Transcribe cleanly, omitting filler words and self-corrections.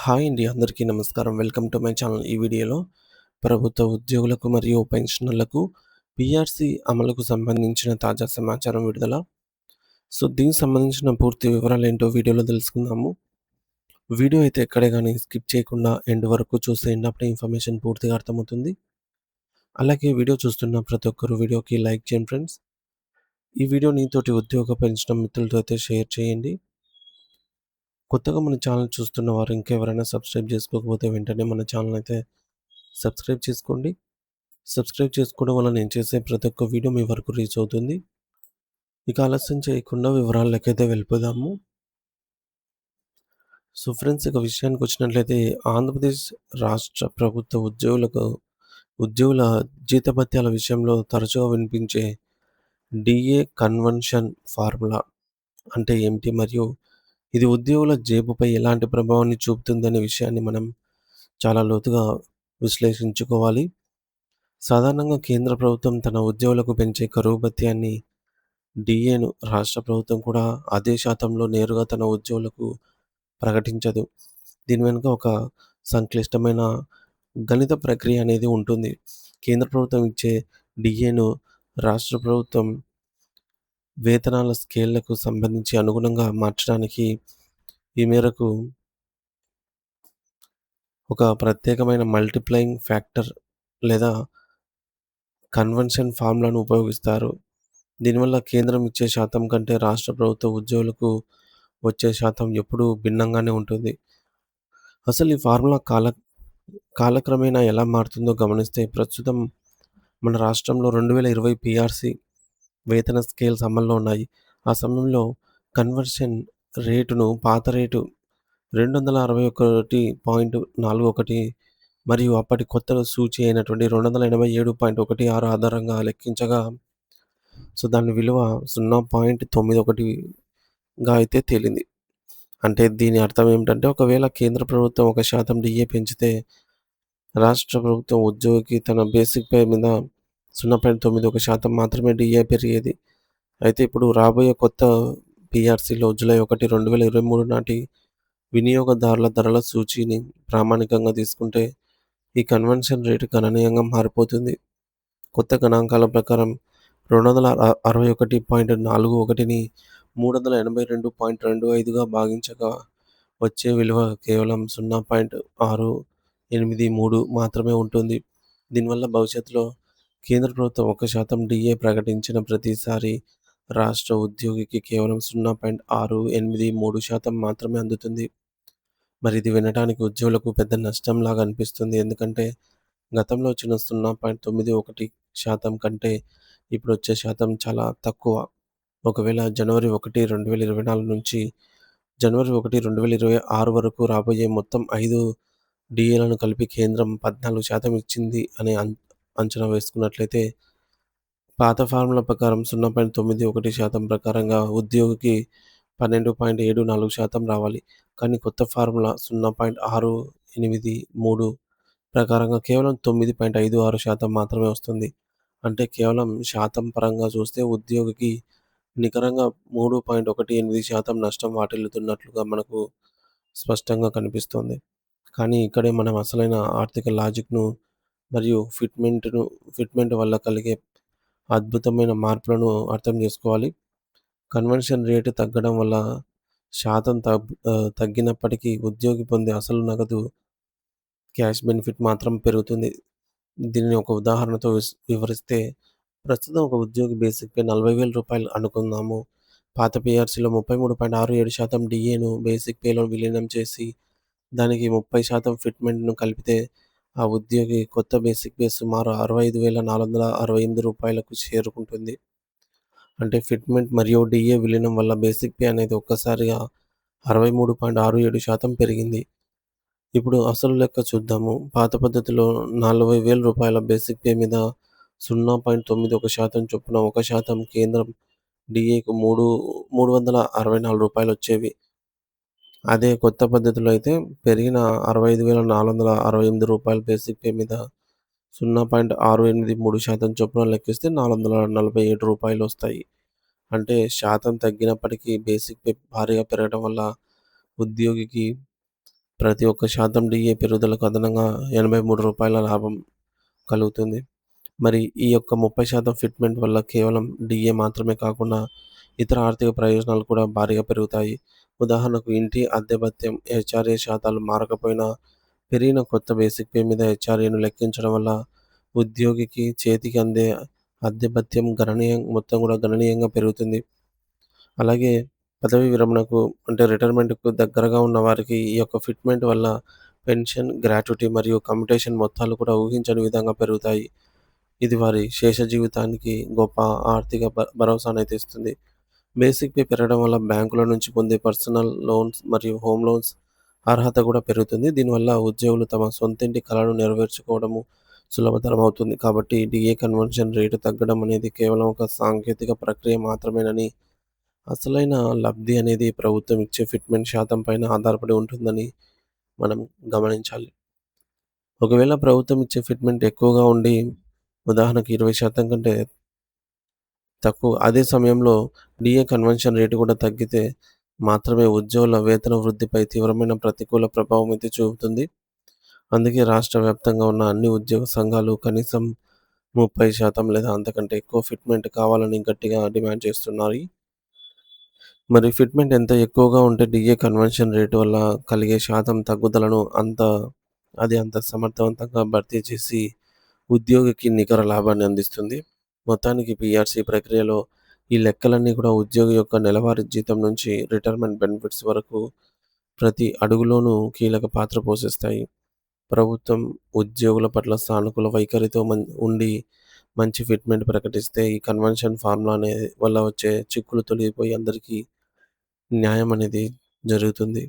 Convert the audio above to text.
Hi అండి. అందరికీ నమస్కారం. Welcome to my channel. ఈ వీడియోలో ప్రభుత్వ ఉద్యోగులకు మరియు పెన్షనర్లకు పీఆర్సీ అమలుకు సంబంధించిన తాజా సమాచారం విడుదల. దీనికి సంబంధించిన పూర్తి వివరాలేంటో వీడియోలో తెలుసుకుందాము. వీడియో అయితే ఎక్కడే గాని స్కిప్ చేయకుండా ఎండ్ వరకు చూసేయండి. అప్పుడే ఇన్ఫర్మేషన్ పూర్తిగా అర్థమవుతుంది. అలాగే వీడియో చూస్తున్న ప్రతి ఒక్కరు వీడియోకి లైక్ చేయండి ఫ్రెండ్స్. ఈ వీడియోని తోటి ఉద్యోగ పెన్షన్ మిత్రులతో అయితే షేర్ చేయండి. కొత్తగా మన ఛానల్ చూస్తున్న వారు ఇంకా ఎవరైనా సబ్స్క్రైబ్ చేసుకోకపోతే వెంటనే మన ఛానల్ అయితే సబ్స్క్రైబ్ చేసుకోండి. సబ్స్క్రైబ్ చేసుకోవడం వల్ల నేను చేసే ప్రతి ఒక్క వీడియో మీ వరకు రీచ్ అవుతుంది. ఇక ఆలస్యం చేయకుండా వివరాలకైతే వెళ్ళిపోదాము. ఫ్రెండ్స్, ఇక విషయానికి వచ్చినట్లయితే ఆంధ్రప్రదేశ్ రాష్ట్ర ప్రభుత్వ ఉద్యోగుల జీతభత్యాల విషయంలో తరచుగా వినిపించే డిఏ కన్వర్షన్ ఫార్ములా అంటే ఏమిటి? మరియు ఇది ఉద్యోగుల జేబుపై ఎలాంటి ప్రభావాన్ని చూపుతుందనే విషయాన్ని మనం చాలా లోతుగా విశ్లేషించుకోవాలి. సాధారణంగా కేంద్ర ప్రభుత్వం తన ఉద్యోగులకు పెంచే కరువు భత్యాన్ని డిఏను రాష్ట్ర ప్రభుత్వం కూడా అదే శాతంలో నేరుగా తన ఉద్యోగులకు ప్రకటించదు. దీని వెనుక ఒక సంక్లిష్టమైన గణిత ప్రక్రియ అనేది ఉంటుంది. కేంద్ర ప్రభుత్వం ఇచ్చే డిఏను రాష్ట్ర ప్రభుత్వం వేతనాల స్కేళ్లకు సంబంధించి అనుగుణంగా మార్చడానికి ఈ మేరకు ఒక ప్రత్యేకమైన మల్టిప్లయింగ్ ఫ్యాక్టర్ లేదా కన్వెన్షన్ ఫార్ములాను ఉపయోగిస్తారు. దీనివల్ల కేంద్రం ఇచ్చే శాతం కంటే రాష్ట్ర ప్రభుత్వ ఉద్యోగులకు వచ్చే శాతం ఎప్పుడూ భిన్నంగానే ఉంటుంది. అసలు ఈ ఫార్ములా కాలక్రమేణా ఎలా మారుతుందో గమనిస్తే ప్రస్తుతం మన రాష్ట్రంలో 2020 పీఆర్సీ వేతన స్కేల్స్ అమల్లో ఉన్నాయి. ఆ సమయంలో కన్వర్షన్ రేటును పాత రేటు 261.41 మరియు అప్పటి కొత్త సూచి అయినటువంటి 287.16 ఆధారంగా లెక్కించగా దాని విలువ 0.91గా అయితే తేలింది. అంటే దీని అర్థం ఏమిటంటే, ఒకవేళ కేంద్ర ప్రభుత్వం 1% డిఏ పెంచితే రాష్ట్ర ప్రభుత్వం ఉద్యోగికి తన బేసిక్ పే మీద 0.91% మాత్రమే డిఏ పెరిగేది. అయితే ఇప్పుడు రాబోయే కొత్త పీఆర్సీలో జూలై 1, 2023 నాటి వినియోగదారుల ధరల సూచీని ప్రామాణికంగా తీసుకుంటే ఈ కన్వర్షన్ రేటు గణనీయంగా మారిపోతుంది. కొత్త గణాంకాల ప్రకారం 261.41ని 382.25గా భాగించగా వచ్చే విలువ కేవలం 0.683 మాత్రమే ఉంటుంది. దీనివల్ల భవిష్యత్తులో కేంద్ర ప్రభుత్వం 1% డిఏ ప్రకటించిన ప్రతిసారి రాష్ట్ర ఉద్యోగికి కేవలం 0.683% మాత్రమే అందుతుంది. మరి ఇది వినడానికి ఉద్యోగులకు పెద్ద నష్టంలాగా అనిపిస్తుంది. ఎందుకంటే గతంలో వచ్చిన 0.91% కంటే ఇప్పుడు వచ్చే శాతం చాలా తక్కువ. ఒకవేళ జనవరి 1, 2024 నుంచి జనవరి 1, 2026 వరకు రాబోయే మొత్తం 5 డిఏలను కలిపి కేంద్రం 14% ఇచ్చింది అని అంచనా వేసుకున్నట్లయితే పాత ఫార్ములా ప్రకారం 0.91% ప్రకారంగా ఉద్యోగికి 12.74% రావాలి. కానీ కొత్త ఫార్ములా 0.683 ప్రకారంగా కేవలం 9.56% మాత్రమే వస్తుంది. అంటే కేవలం శాతం పరంగా చూస్తే ఉద్యోగికి నికరంగా 3.18% నష్టం వాటిల్లుతున్నట్లుగా మనకు స్పష్టంగా కనిపిస్తోంది. కానీ ఇక్కడే మనం అసలైన ఆర్థిక లాజిక్‌ను మరియు ఫిట్‌మెంట్ వల్ల కలిగే అద్భుతమైన మార్పులను అర్థం చేసుకోవాలి. కన్వర్షన్ రేటు తగ్గడం వల్ల శాతం తగ్గినప్పటికీ ఉద్యోగి పొందే అసలు నగదు క్యాష్ బెనిఫిట్ మాత్రం పెరుగుతుంది. దీనిని ఒక ఉదాహరణతో వివరిస్తే ప్రస్తుతం ఒక ఉద్యోగి బేసిక్ పే రూ. 40,000 అనుకుందాము. పాత పీఆర్సీలో 33.67% డిఏను బేసిక్ పేలో విలీనం చేసి దానికి 30% ఫిట్‌మెంట్‌ను కలిపితే ఆ ఉద్యోగి కొత్త బేసిక్ పే సుమారు రూ. 65,468కు చేరుకుంటుంది. అంటే ఫిట్‌మెంట్ మరియు డిఏ విలీనం వల్ల బేసిక్ పే అనేది ఒక్కసారిగా 63.67% పెరిగింది. ఇప్పుడు అసలు లెక్క చూద్దాము. పాత పద్ధతిలో రూ. 40,000 బేసిక్ పే మీద 0.91% చొప్పున 1% కేంద్రం డిఏకు రూ. 364 వచ్చేవి. అదే కొత్త పద్ధతిలో అయితే పెరిగిన రూ. 65,468 బేసిక్ పే మీద 0.683% చొప్పున లెక్కిస్తే రూ. 447 వస్తాయి. అంటే శాతం తగ్గినప్పటికీ బేసిక్ పే భారీగా పెరగడం వల్ల ఉద్యోగికి ప్రతి ఒక్క శాతం డీఏ పెరుగుదలకు అదనంగా రూ. 83 లాభం కలుగుతుంది. మరి ఈ యొక్క 30% ఫిట్‌మెంట్ వల్ల కేవలం డీఏ మాత్రమే కాకుండా ఇతర ఆర్థిక ప్రయోజనాలు కూడా భారీగా పెరుగుతాయి. ఉదాహరణకు ఇంటి అద్దె భత్యం హెచ్ఆర్ఏ శాతాలు మారకపోయినా పెరిగిన కొత్త బేసిక్ పే మీద హెచ్ఆర్ఏను లెక్కించడం వల్ల ఉద్యోగికి చేతికి అందే అద్దె భత్యం మొత్తం కూడా గణనీయంగా పెరుగుతుంది. అలాగే పదవీ విరమణకు అంటే రిటైర్మెంట్‌కు దగ్గరగా ఉన్న వారికి ఈ యొక్క ఫిట్‌మెంట్ వల్ల పెన్షన్, గ్రాట్యుటీ మరియు కమ్యుటేషన్ మొత్తాలు కూడా ఊహించని విధంగా పెరుగుతాయి. ఇది వారి శేష జీవితానికి గొప్ప ఆర్థిక భరోసానైతే ఇస్తుంది. బేసిక్ పే పెరగడం వల్ల బ్యాంకుల నుంచి పొందే పర్సనల్ లోన్స్ మరియు హోమ్ లోన్స్ అర్హత కూడా పెరుగుతుంది. దీనివల్ల ఉద్యోగులు తమ సొంతింటి కలను నెరవేర్చుకోవడము సులభతరం అవుతుంది. కాబట్టి డీఏ కన్వర్షన్ రేటు తగ్గడం అనేది కేవలం ఒక సాంకేతిక ప్రక్రియ మాత్రమేనని, అసలైన లబ్ధి అనేది ప్రభుత్వం ఇచ్చే ఫిట్‌మెంట్ శాతం పైన ఆధారపడి ఉంటుందని మనం గమనించాలి. ఒకవేళ ప్రభుత్వం ఇచ్చే ఫిట్‌మెంట్ ఎక్కువగా ఉండి, ఉదాహరణకి 20% కంటే తక్కువ, అదే సమయంలో డీఏ కన్వర్షన్ రేటు కూడా తగ్గితే మాత్రమే ఉద్యోగుల వేతన వృద్ధిపై తీవ్రమైన ప్రతికూల ప్రభావం అయితే చూపుతుంది. అందుకే రాష్ట్ర వ్యాప్తంగా ఉన్న అన్ని ఉద్యోగ సంఘాలు కనీసం 30% లేదా అంతకంటే ఎక్కువ ఫిట్‌మెంట్ కావాలని గట్టిగా డిమాండ్ చేస్తున్నాయి. మరి ఫిట్‌మెంట్ ఎంత ఎక్కువగా ఉంటే డీఏ కన్వర్షన్ రేటు వల్ల కలిగే శాతం తగ్గుదలను అంత సమర్థవంతంగా భర్తీ చేసి ఉద్యోగికి నికర లాభాన్ని అందిస్తుంది. మొత్తానికి పీఆర్సీ ప్రక్రియలో ఈ లెక్కలన్నీ కూడా ఉద్యోగి యొక్క నెలవారీ జీతం నుంచి రిటైర్మెంట్ బెనిఫిట్స్ వరకు ప్రతి అడుగులోనూ కీలక పాత్ర పోషిస్తాయి. ప్రభుత్వం ఉద్యోగుల పట్ల సానుకూల వైఖరితో ఉండి మంచి ఫిట్‌మెంట్ ప్రకటిస్తే ఈ కన్వర్షన్ ఫార్ములా వల్ల వచ్చే చిక్కులు తొలగిపోయి అందరికీ న్యాయం అనేది జరుగుతుంది.